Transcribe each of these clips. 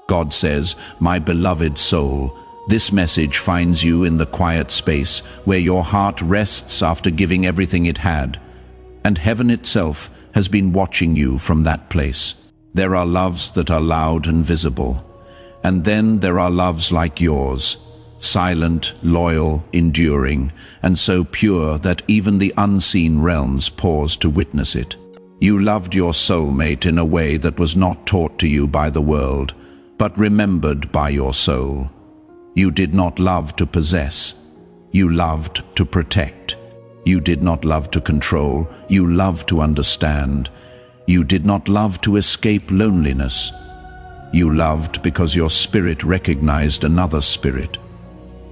God says, "My beloved soul," this message finds you in the quiet space where your heart rests after giving everything it had, and heaven itself has been watching you from that place. There are loves that are loud and visible, and then there are loves like yours, silent, loyal, enduring, and so pure that even the unseen realms pause to witness it. You loved your soulmate in a way that was not taught to you by the world, but remembered by your soul. You did not love to possess. You loved to protect. You did not love to control. You loved to understand. You did not love to escape loneliness. You loved because your spirit recognized another spirit.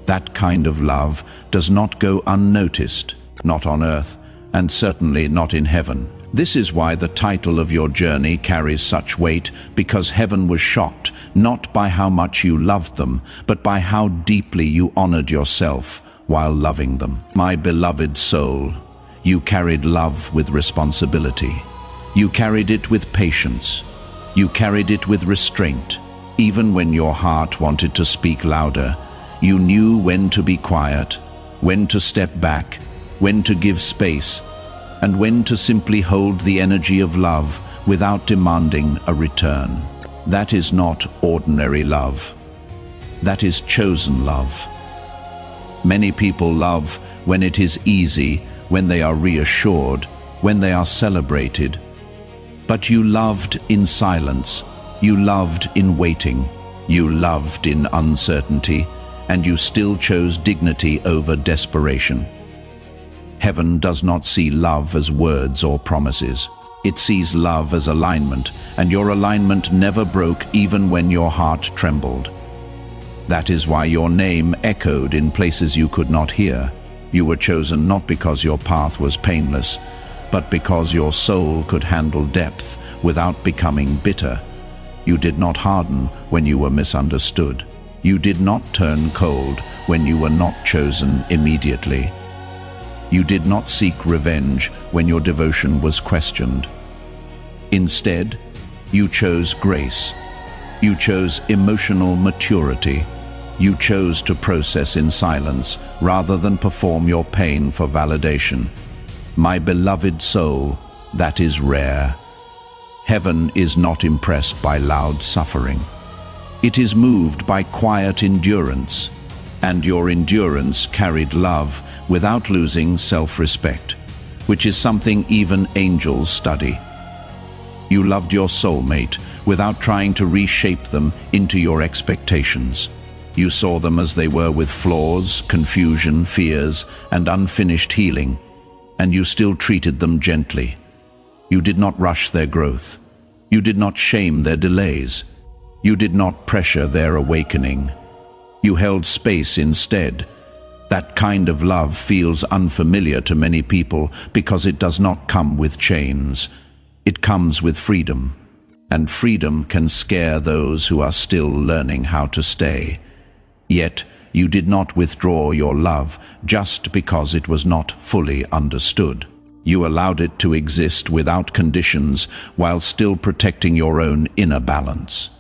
That kind of love does not go unnoticed, not on earth, and certainly not in heaven. This is why the title of your journey carries such weight, because heaven was shocked, not by how much you loved them, but by how deeply you honored yourself while loving them. My beloved soul, you carried love with responsibility. You carried it with patience. You carried it with restraint. Even when your heart wanted to speak louder, you knew when to be quiet, when to step back, when to give space, and when to simply hold the energy of love without demanding a return. That is not ordinary love. That is chosen love. Many people love when it is easy, when they are reassured, when they are celebrated. But you loved in silence. You loved in waiting. You loved in uncertainty, and you still chose dignity over desperation. Heaven does not see love as words or promises. It sees love as alignment, and your alignment never broke even when your heart trembled. That is why your name echoed in places you could not hear. You were chosen not because your path was painless, but because your soul could handle depth without becoming bitter. You did not harden when you were misunderstood. You did not turn cold when you were not chosen immediately. You did not seek revenge when your devotion was questioned. Instead, you chose grace. You chose emotional maturity. You chose to process in silence rather than perform your pain for validation. My beloved soul, that is rare. Heaven is not impressed by loud suffering. It is moved by quiet endurance, and your endurance carried love without losing self-respect, which is something even angels study. You loved your soulmate without trying to reshape them into your expectations. You saw them as they were, with flaws, confusion, fears, and unfinished healing, and you still treated them gently. You did not rush their growth. You did not shame their delays. You did not pressure their awakening. You held space instead. That kind of love feels unfamiliar to many people because it does not come with chains. It comes with freedom, and freedom can scare those who are still learning how to stay. Yet, you did not withdraw your love just because it was not fully understood. You allowed it to exist without conditions while still protecting your own inner balance.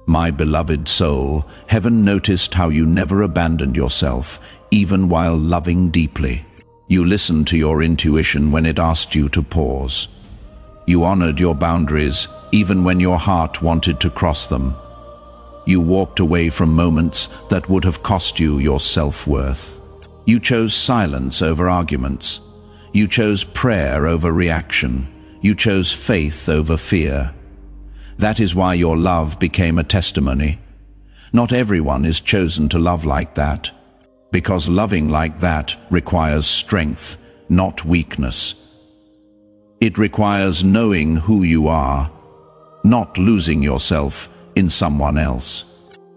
My beloved soul, heaven noticed how you never abandoned yourself, even while loving deeply. You listened to your intuition when it asked you to pause. You honored your boundaries, even when your heart wanted to cross them. You walked away from moments that would have cost you your self-worth. You chose silence over arguments. You chose prayer over reaction. You chose faith over fear. That is why your love became a testimony. Not everyone is chosen to love like that, because loving like that requires strength, not weakness. It requires knowing who you are, not losing yourself in someone else.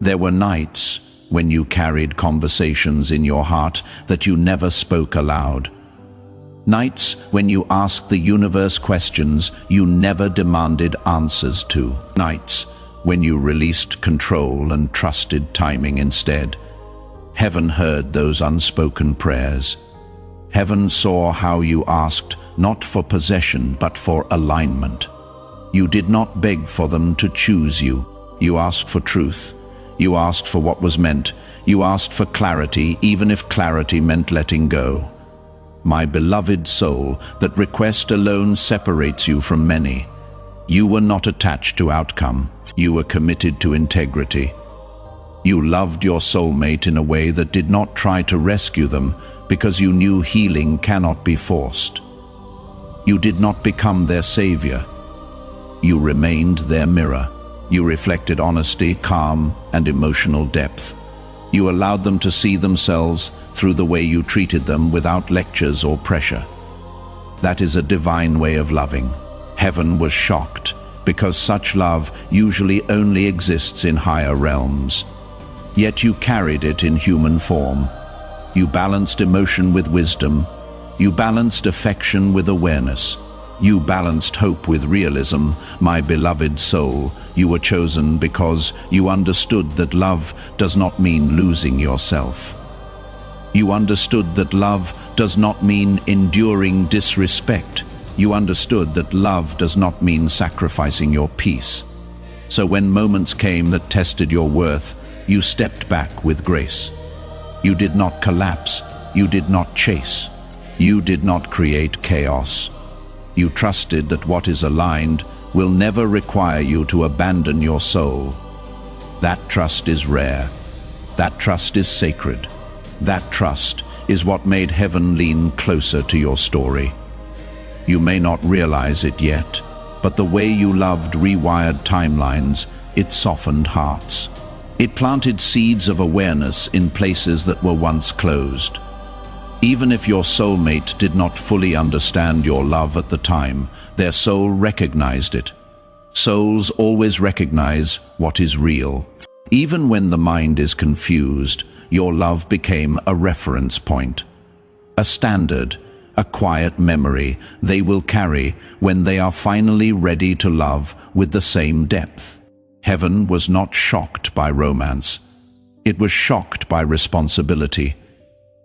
There were nights when you carried conversations in your heart that you never spoke aloud. Nights when you asked the universe questions you never demanded answers to. Nights when you released control and trusted timing instead. Heaven heard those unspoken prayers. Heaven saw how you asked not for possession but for alignment. You did not beg for them to choose you. You asked for truth. You asked for what was meant. You asked for clarity, even if clarity meant letting go. My beloved soul, that request alone separates you from many. You were not attached to outcome. You were committed to integrity. You loved your soulmate in a way that did not try to rescue them, because you knew healing cannot be forced. You did not become their savior. You remained their mirror. You reflected honesty, calm, and emotional depth. You allowed them to see themselves through the way you treated them without lectures or pressure. That is a divine way of loving. Heaven was shocked, because such love usually only exists in higher realms. Yet you carried it in human form. You balanced emotion with wisdom. You balanced affection with awareness. You balanced hope with realism. My beloved soul, you were chosen because you understood that love does not mean losing yourself. You understood that love does not mean enduring disrespect. You understood that love does not mean sacrificing your peace. So when moments came that tested your worth, you stepped back with grace. You did not collapse. You did not chase. You did not create chaos. You trusted that what is aligned will never require you to abandon your soul. That trust is rare. That trust is sacred. That trust is what made heaven lean closer to your story. You may not realize it yet, but the way you loved rewired timelines. It softened hearts. It planted seeds of awareness in places that were once closed. Even if your soulmate did not fully understand your love at the time, their soul recognized it. Souls always recognize what is real. Even when the mind is confused, your love became a reference point. A standard, a quiet memory they will carry when they are finally ready to love with the same depth. Heaven was not shocked by romance. It was shocked by responsibility.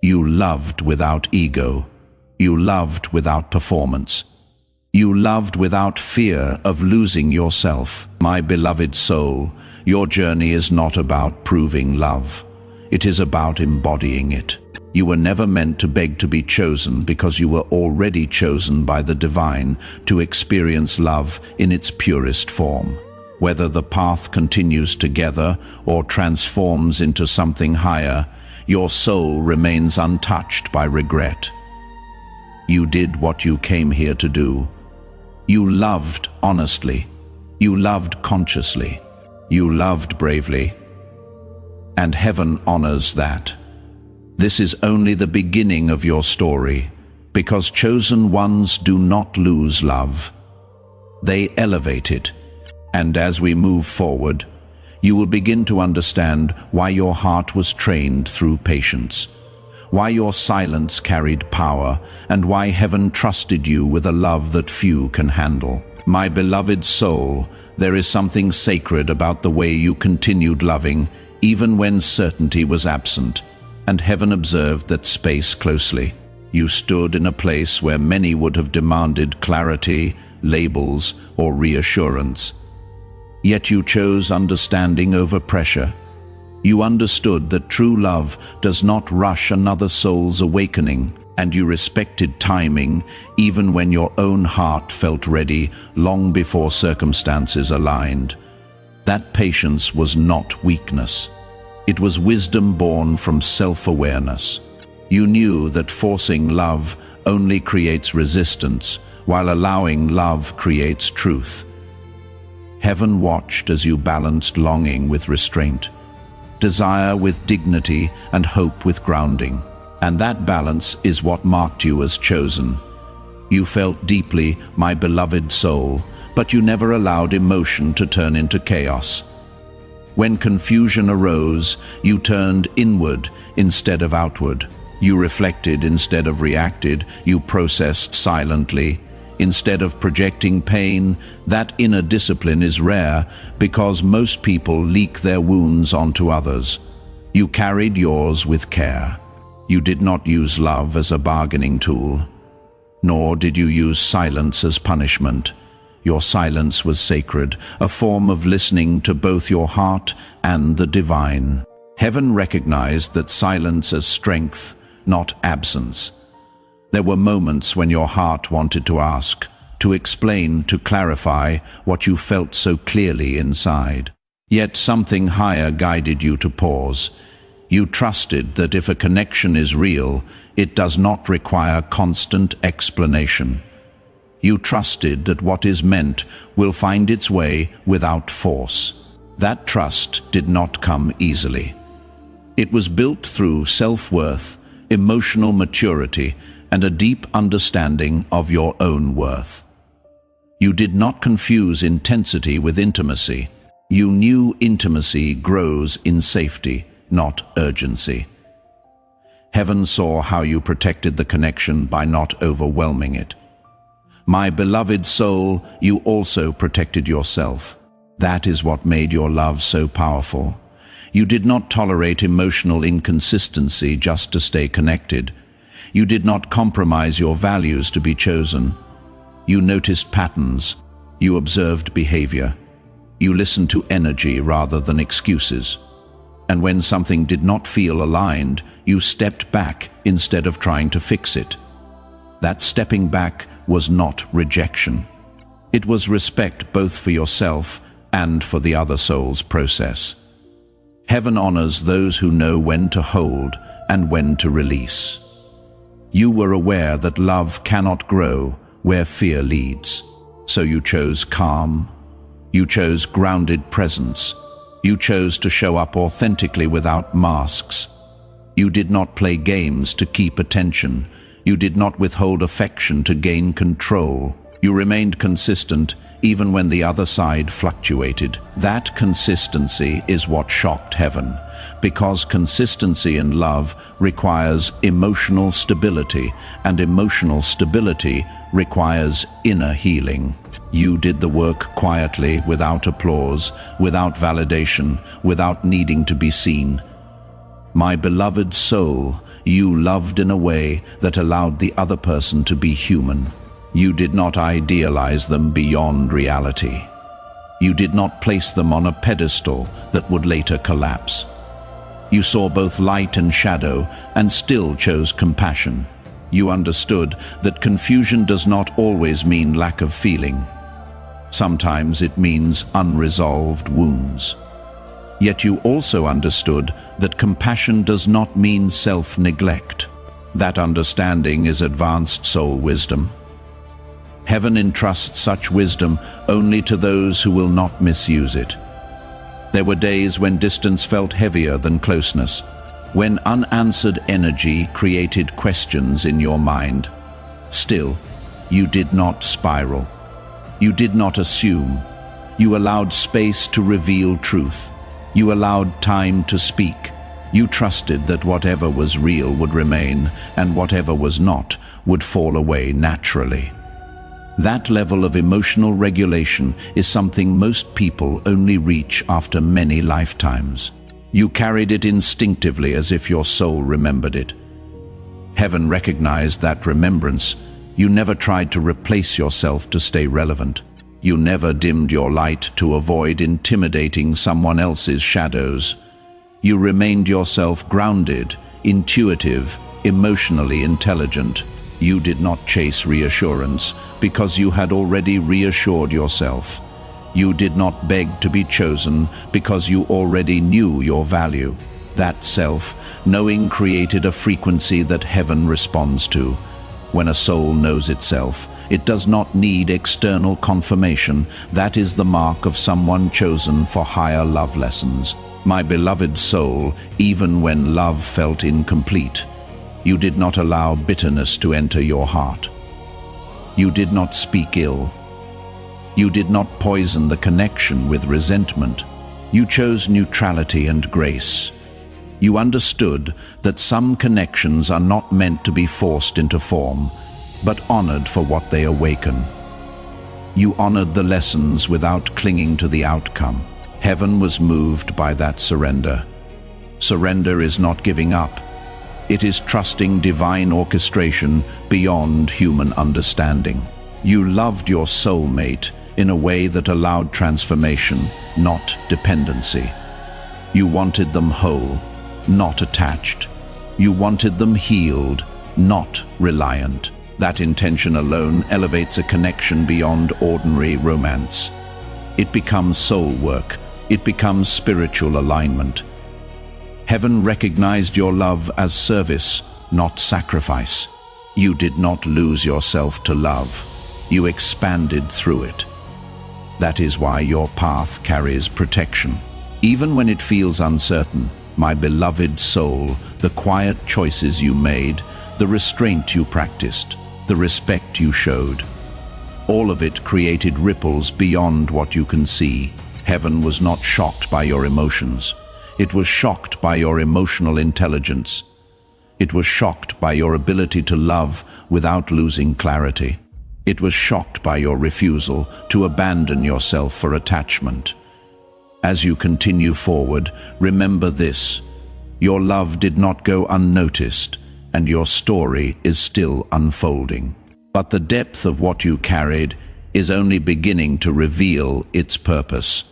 You loved without ego. You loved without performance. You loved without fear of losing yourself. My beloved soul, your journey is not about proving love. It is about embodying it. You were never meant to beg to be chosen, because you were already chosen by the divine to experience love in its purest form. Whether the path continues together or transforms into something higher, your soul remains untouched by regret. You did what you came here to do. You loved honestly. You loved consciously. You loved bravely. And heaven honors that. This is only the beginning of your story, because chosen ones do not lose love. They elevate it. And as we move forward, you will begin to understand why your heart was trained through patience, why your silence carried power, and why heaven trusted you with a love that few can handle. My beloved soul, there is something sacred about the way you continued loving, even when certainty was absent, and heaven observed that space closely. You stood in a place where many would have demanded clarity, labels, or reassurance. Yet you chose understanding over pressure. You understood that true love does not rush another soul's awakening, and you respected timing even when your own heart felt ready long before circumstances aligned. That patience was not weakness. It was wisdom born from self-awareness. You knew that forcing love only creates resistance, while allowing love creates truth. Heaven watched as you balanced longing with restraint, desire with dignity, and hope with grounding. And that balance is what marked you as chosen. You felt deeply, my beloved soul, but you never allowed emotion to turn into chaos. When confusion arose, you turned inward instead of outward. You reflected instead of reacted. You processed silently instead of projecting pain. That inner discipline is rare, because most people leak their wounds onto others. You carried yours with care. You did not use love as a bargaining tool, nor did you use silence as punishment. Your silence was sacred, a form of listening to both your heart and the divine. Heaven recognized that silence as strength, not absence. There were moments when your heart wanted to ask, to explain, to clarify what you felt so clearly inside. Yet something higher guided you to pause. You trusted that if a connection is real, it does not require constant explanation. You trusted that what is meant will find its way without force. That trust did not come easily. It was built through self-worth, emotional maturity, and a deep understanding of your own worth. You did not confuse intensity with intimacy. You knew intimacy grows in safety, not urgency. Heaven saw how you protected the connection by not overwhelming it. My beloved soul, you also protected yourself. That is what made your love so powerful. You did not tolerate emotional inconsistency just to stay connected. You did not compromise your values to be chosen. You noticed patterns. You observed behavior. You listened to energy rather than excuses. And when something did not feel aligned, you stepped back instead of trying to fix it. That stepping back was not rejection. It was respect both for yourself and for the other soul's process. Heaven honors those who know when to hold and when to release. You were aware that love cannot grow where fear leads. So you chose calm. You chose grounded presence. You chose to show up authentically without masks. You did not play games to keep attention. You did not withhold affection to gain control. You remained consistent even when the other side fluctuated. That consistency is what shocked heaven, because consistency in love requires emotional stability, and emotional stability requires inner healing. You did the work quietly, without applause, without validation, without needing to be seen. My beloved soul, you loved in a way that allowed the other person to be human. You did not idealize them beyond reality. You did not place them on a pedestal that would later collapse. You saw both light and shadow and still chose compassion. You understood that confusion does not always mean lack of feeling. Sometimes it means unresolved wounds. Yet you also understood that compassion does not mean self-neglect. That understanding is advanced soul wisdom. Heaven entrusts such wisdom only to those who will not misuse it. There were days when distance felt heavier than closeness, when unanswered energy created questions in your mind. Still, you did not spiral. You did not assume. You allowed space to reveal truth. You allowed time to speak. You trusted that whatever was real would remain, and whatever was not would fall away naturally. That level of emotional regulation is something most people only reach after many lifetimes. You carried it instinctively as if your soul remembered it. Heaven recognized that remembrance. You never tried to replace yourself to stay relevant. You never dimmed your light to avoid intimidating someone else's shadows. You remained yourself grounded, intuitive, emotionally intelligent. You did not chase reassurance because you had already reassured yourself. You did not beg to be chosen because you already knew your value. That self-knowing created a frequency that heaven responds to. When a soul knows itself, it does not need external confirmation. That is the mark of someone chosen for higher love lessons. My beloved soul, even when love felt incomplete, you did not allow bitterness to enter your heart. You did not speak ill. You did not poison the connection with resentment. You chose neutrality and grace. You understood that some connections are not meant to be forced into form, but honored for what they awaken. You honored the lessons without clinging to the outcome. Heaven was moved by that surrender. Surrender is not giving up. It is trusting divine orchestration beyond human understanding. You loved your soulmate, in a way that allowed transformation, not dependency. You wanted them whole, not attached. You wanted them healed, not reliant. That intention alone elevates a connection beyond ordinary romance. It becomes soul work. It becomes spiritual alignment. Heaven recognized your love as service, not sacrifice. You did not lose yourself to love. You expanded through it. That is why your path carries protection. Even when it feels uncertain, my beloved soul, the quiet choices you made, the restraint you practiced, the respect you showed, all of it created ripples beyond what you can see. Heaven was not shocked by your emotions. It was shocked by your emotional intelligence. It was shocked by your ability to love without losing clarity. It was shocked by your refusal to abandon yourself for attachment. As you continue forward, remember this: your love did not go unnoticed, and your story is still unfolding. But the depth of what you carried is only beginning to reveal its purpose,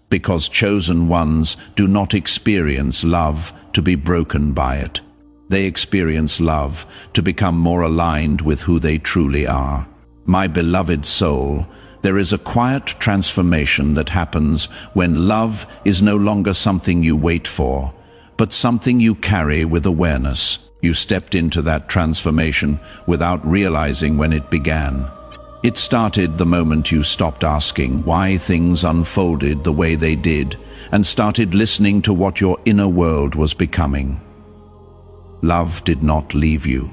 because chosen ones do not experience love to be broken by it. They experience love to become more aligned with who they truly are. My beloved soul, there is a quiet transformation that happens when love is no longer something you wait for, but something you carry with awareness. You stepped into that transformation without realizing when it began. It started the moment you stopped asking why things unfolded the way they did and started listening to what your inner world was becoming. Love did not leave you.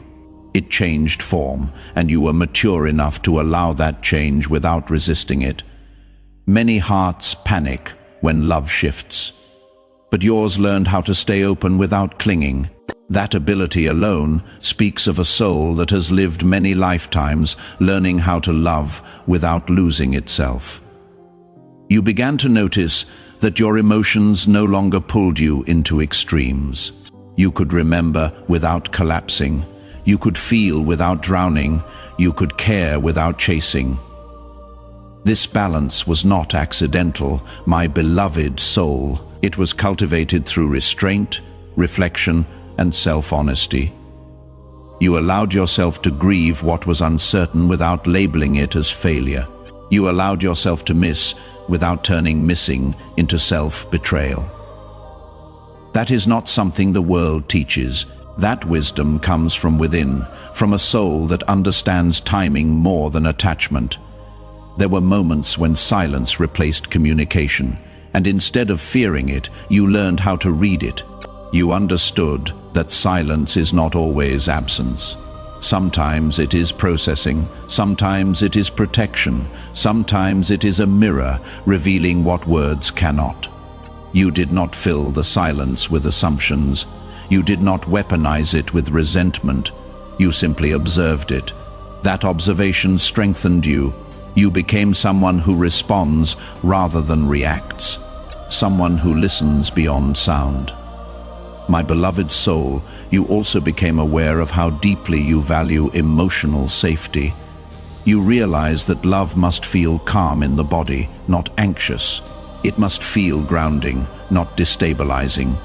It changed form, and you were mature enough to allow that change without resisting it. Many hearts panic when love shifts, but yours learned how to stay open without clinging. That ability alone speaks of a soul that has lived many lifetimes learning how to love without losing itself. You began to notice that your emotions no longer pulled you into extremes. You could remember without collapsing. You could feel without drowning. You could care without chasing. This balance was not accidental, my beloved soul. It was cultivated through restraint, reflection, and self-honesty. You allowed yourself to grieve what was uncertain without labeling it as failure. You allowed yourself to miss without turning missing into self-betrayal. That is not something the world teaches. That wisdom comes from within, from a soul that understands timing more than attachment. There were moments when silence replaced communication, and instead of fearing it, you learned how to read it. You understood that silence is not always absence. Sometimes it is processing, sometimes it is protection, sometimes it is a mirror revealing what words cannot. You did not fill the silence with assumptions. You did not weaponize it with resentment. You simply observed it. That observation strengthened you. You became someone who responds rather than reacts, someone who listens beyond sound. My beloved soul, you also became aware of how deeply you value emotional safety. You realize that love must feel calm in the body, not anxious. It must feel grounding, not destabilizing.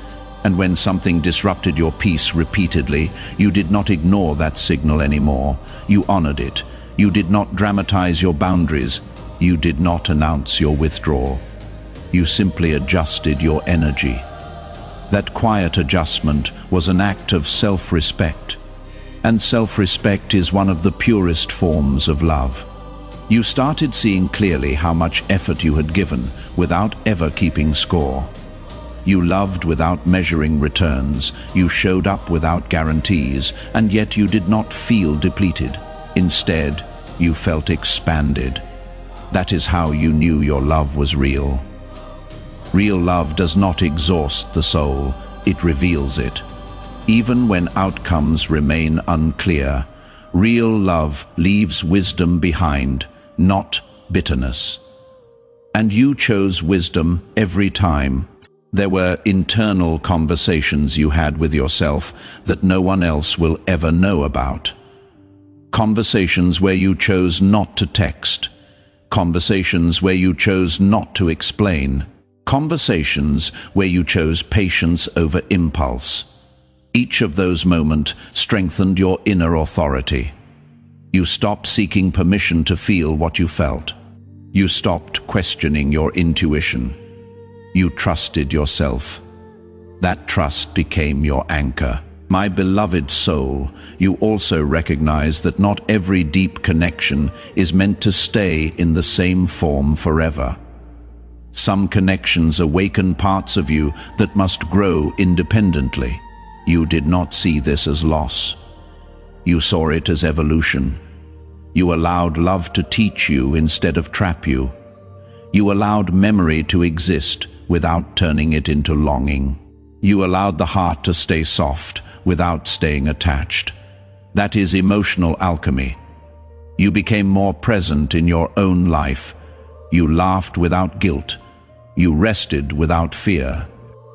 And when something disrupted your peace repeatedly, you did not ignore that signal anymore. You honored it. You did not dramatize your boundaries. You did not announce your withdrawal. You simply adjusted your energy. That quiet adjustment was an act of self-respect. And self-respect is one of the purest forms of love. You started seeing clearly how much effort you had given without ever keeping score. You loved without measuring returns. You showed up without guarantees, and yet you did not feel depleted. Instead, you felt expanded. That is how you knew your love was real. Real love does not exhaust the soul, it reveals it. Even when outcomes remain unclear, real love leaves wisdom behind, not bitterness. And you chose wisdom every time. There were internal conversations you had with yourself that no one else will ever know about. Conversations where you chose not to text. conversations where you chose not to explain, conversations where you chose patience over impulse. Each of those moments strengthened your inner authority. You stopped seeking permission to feel what you felt. You stopped questioning your intuition. You trusted yourself. That trust became your anchor. My beloved soul, you also recognize that not every deep connection is meant to stay in the same form forever. Some connections awaken parts of you that must grow independently. You did not see this as loss. You saw it as evolution. You allowed love to teach you instead of trap you. You allowed memory to exist without turning it into longing. You allowed the heart to stay soft without staying attached. That is emotional alchemy. You became more present in your own life. You laughed without guilt. You rested without fear.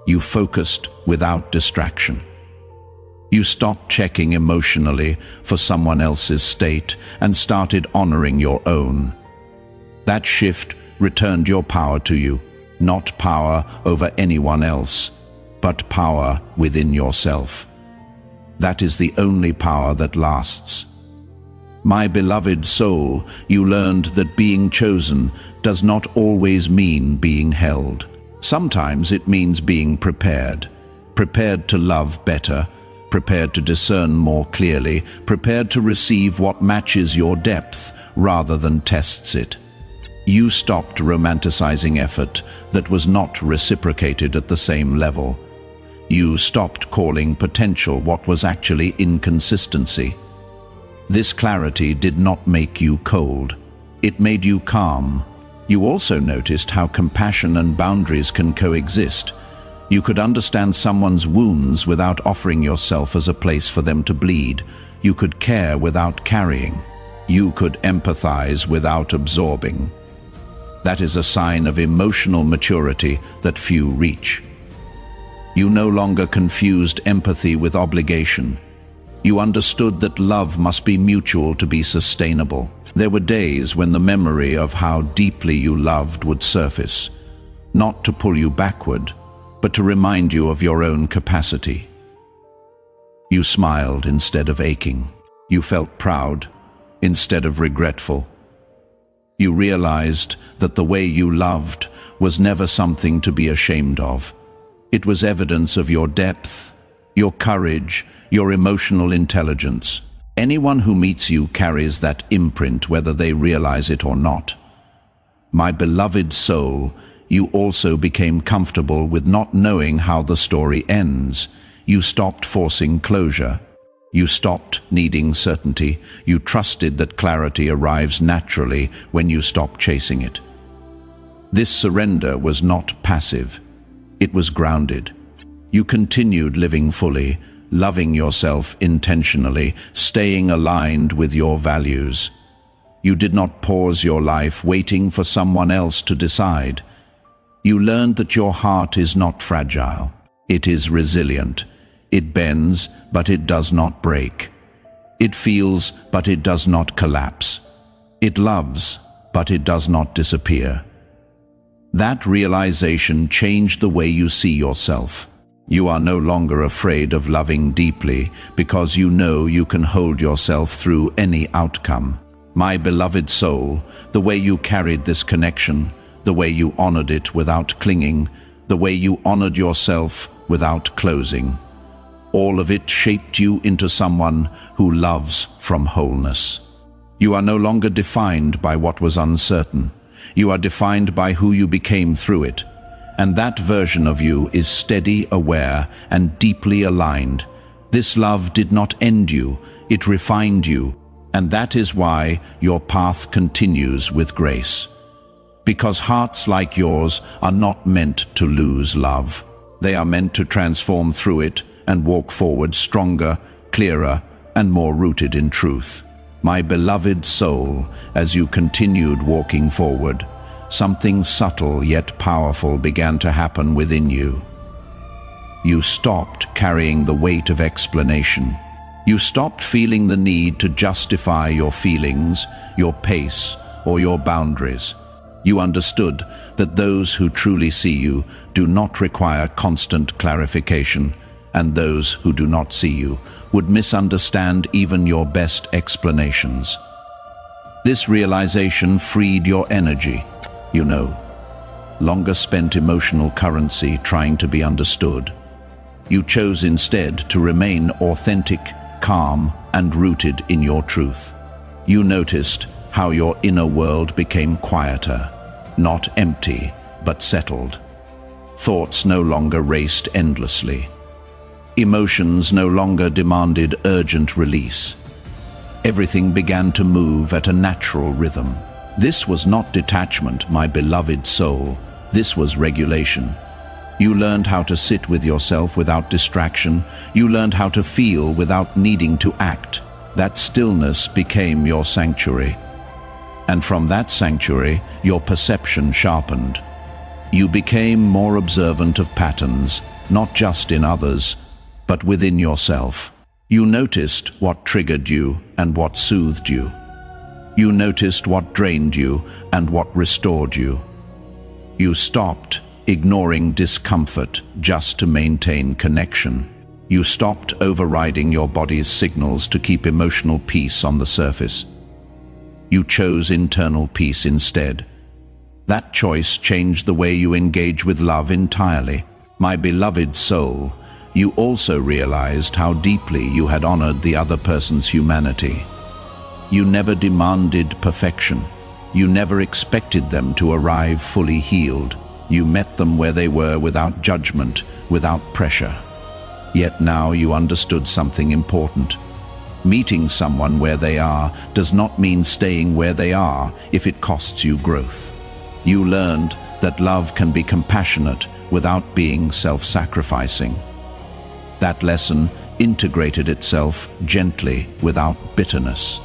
You focused without distraction. You stopped checking emotionally for someone else's state and started honoring your own. That shift returned your power to you, not power over anyone else, but power within yourself. That is the only power that lasts. My beloved soul, you learned that being chosen does not always mean being held. Sometimes it means being prepared to love better, prepared to discern more clearly, prepared to receive what matches your depth rather than tests it. You stopped romanticizing effort that was not reciprocated at the same level. You stopped calling potential what was actually inconsistency. This clarity did not make you cold. It made you calm. You also noticed how compassion and boundaries can coexist. You could understand someone's wounds without offering yourself as a place for them to bleed. You could care without carrying. You could empathize without absorbing. That is a sign of emotional maturity that few reach. You no longer confused empathy with obligation. You understood that love must be mutual to be sustainable. There were days when the memory of how deeply you loved would surface, not to pull you backward, but to remind you of your own capacity. You smiled instead of aching. You felt proud instead of regretful. You realized that the way you loved was never something to be ashamed of. It was evidence of your depth, your courage, your emotional intelligence. Anyone who meets you carries that imprint, whether they realize it or not. My beloved soul, you also became comfortable with not knowing how the story ends. You stopped forcing closure. You stopped needing certainty. You trusted that clarity arrives naturally when you stop chasing it. This surrender was not passive. It was grounded. You continued living fully, loving yourself intentionally, staying aligned with your values. You did not pause your life waiting for someone else to decide. You learned that your heart is not fragile. It is resilient. It bends, but it does not break. It feels, but it does not collapse. It loves, but it does not disappear. That realization changed the way you see yourself. You are no longer afraid of loving deeply because you know you can hold yourself through any outcome. My beloved soul, the way you carried this connection, the way you honored it without clinging, the way you honored yourself without closing, all of it shaped you into someone who loves from wholeness. You are no longer defined by what was uncertain. You are defined by who you became through it. And that version of you is steady, aware, and deeply aligned. This love did not end you, it refined you. And that is why your path continues with grace. Because hearts like yours are not meant to lose love. They are meant to transform through it and walk forward stronger, clearer, and more rooted in truth. My beloved soul, as you continued walking forward, something subtle yet powerful began to happen within you. You stopped carrying the weight of explanation. You stopped feeling the need to justify your feelings, your pace, or your boundaries. You understood that those who truly see you do not require constant clarification, and those who do not see you would misunderstand even your best explanations. This realization freed your energy, longer spent emotional currency trying to be understood. You chose instead to remain authentic, calm, and rooted in your truth. You noticed how your inner world became quieter, not empty, but settled. Thoughts no longer raced endlessly. Emotions no longer demanded urgent release. Everything began to move at a natural rhythm. This was not detachment, my beloved soul. This was regulation. You learned how to sit with yourself without distraction. You learned how to feel without needing to act. That stillness became your sanctuary. And from that sanctuary, your perception sharpened. You became more observant of patterns, not just in others, but within yourself. You noticed what triggered you and what soothed you. You noticed what drained you and what restored you. You stopped ignoring discomfort just to maintain connection. You stopped overriding your body's signals to keep emotional peace on the surface. You chose internal peace instead. That choice changed the way you engage with love entirely. My beloved soul, you also realized how deeply you had honored the other person's humanity. You never demanded perfection. You never expected them to arrive fully healed. You met them where they were without judgment, without pressure. Yet now you understood something important. Meeting someone where they are does not mean staying where they are if it costs you growth. You learned that love can be compassionate without being self-sacrificing. That lesson integrated itself gently without bitterness.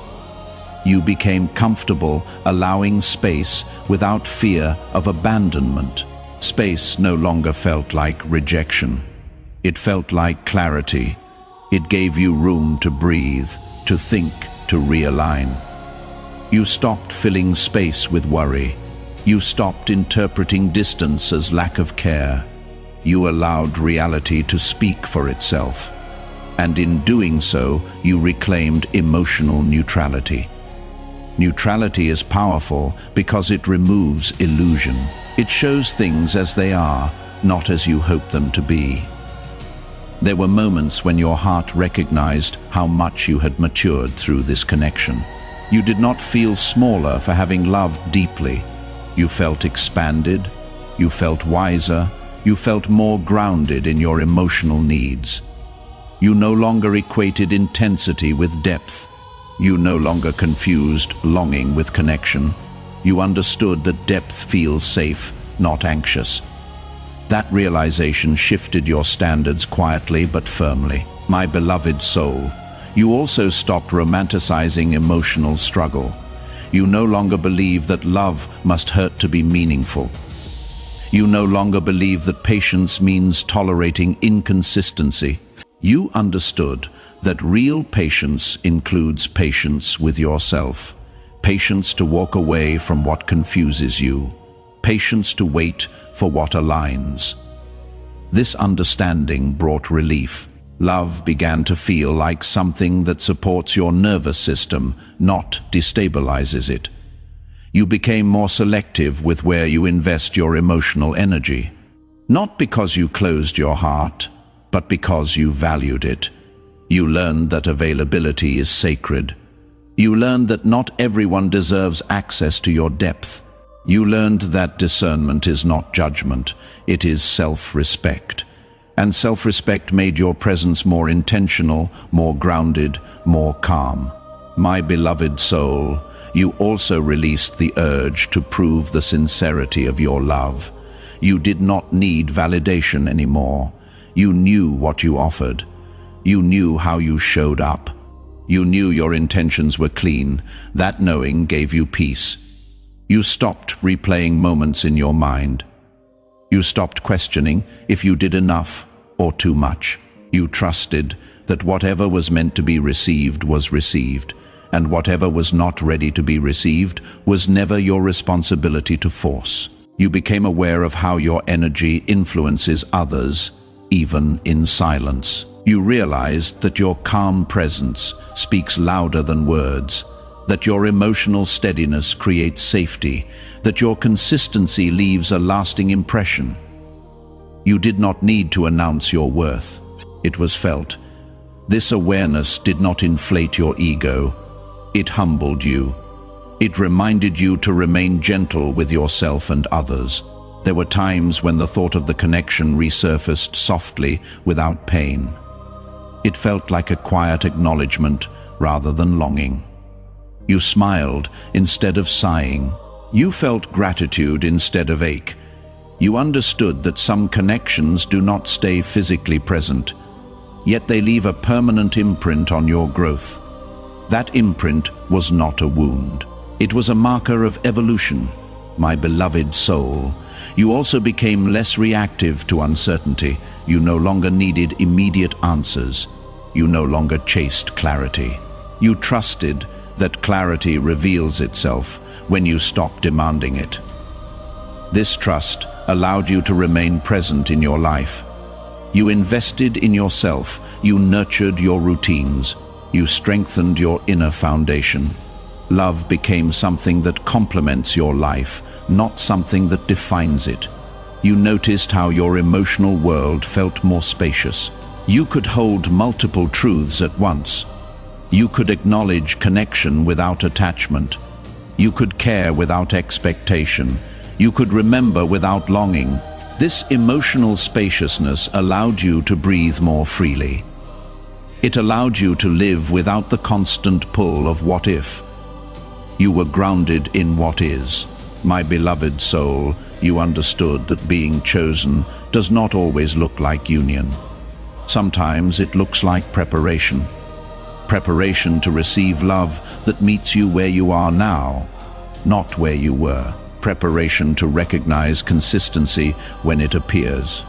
You became comfortable allowing space without fear of abandonment. Space no longer felt like rejection. It felt like clarity. It gave you room to breathe, to think, to realign. You stopped filling space with worry. You stopped interpreting distance as lack of care. You allowed reality to speak for itself. And in doing so, you reclaimed emotional neutrality. Neutrality is powerful because it removes illusion. It shows things as they are, not as you hope them to be. There were moments when your heart recognized how much you had matured through this connection. You did not feel smaller for having loved deeply. You felt expanded, you felt wiser, you felt more grounded in your emotional needs. You no longer equated intensity with depth. You no longer confused longing with connection. You understood that depth feels safe, not anxious. That realization shifted your standards quietly but firmly. My beloved soul, you also stopped romanticizing emotional struggle. You no longer believe that love must hurt to be meaningful. You no longer believe that patience means tolerating inconsistency. You understood that real patience includes patience with yourself, patience to walk away from what confuses you, patience to wait for what aligns. This understanding brought relief. Love began to feel like something that supports your nervous system, not destabilizes it. You became more selective with where you invest your emotional energy, not because you closed your heart, but because you valued it. You learned that availability is sacred. You learned that not everyone deserves access to your depth. You learned that discernment is not judgment, it is self-respect. And self-respect made your presence more intentional, more grounded, more calm. My beloved soul, you also released the urge to prove the sincerity of your love. You did not need validation anymore. You knew what you offered. You knew how you showed up. You knew your intentions were clean. That knowing gave you peace. You stopped replaying moments in your mind. You stopped questioning if you did enough or too much. You trusted that whatever was meant to be received was received, and whatever was not ready to be received was never your responsibility to force. You became aware of how your energy influences others, even in silence. You realized that your calm presence speaks louder than words, that your emotional steadiness creates safety, that your consistency leaves a lasting impression. You did not need to announce your worth. It was felt. This awareness did not inflate your ego. It humbled you. It reminded you to remain gentle with yourself and others. There were times when the thought of the connection resurfaced softly, without pain. It felt like a quiet acknowledgement rather than longing. You smiled instead of sighing. You felt gratitude instead of ache. You understood that some connections do not stay physically present, yet they leave a permanent imprint on your growth. That imprint was not a wound. It was a marker of evolution. My beloved soul, you also became less reactive to uncertainty. You no longer needed immediate answers. You no longer chased clarity. You trusted that clarity reveals itself when you stop demanding it. This trust allowed you to remain present in your life. You invested in yourself. You nurtured your routines. You strengthened your inner foundation. Love became something that complements your life, not something that defines it. You noticed how your emotional world felt more spacious. You could hold multiple truths at once. You could acknowledge connection without attachment. You could care without expectation. You could remember without longing. This emotional spaciousness allowed you to breathe more freely. It allowed you to live without the constant pull of what if. You were grounded in what is. My beloved soul, you understood that being chosen does not always look like union. Sometimes it looks like preparation. Preparation to receive love that meets you where you are now, not where you were. Preparation to recognize consistency when it appears.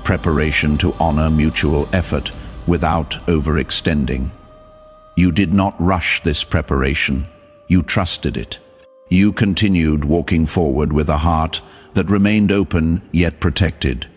Preparation to honor mutual effort without overextending. You did not rush this preparation. You trusted it. You continued walking forward with a heart that remained open yet protected.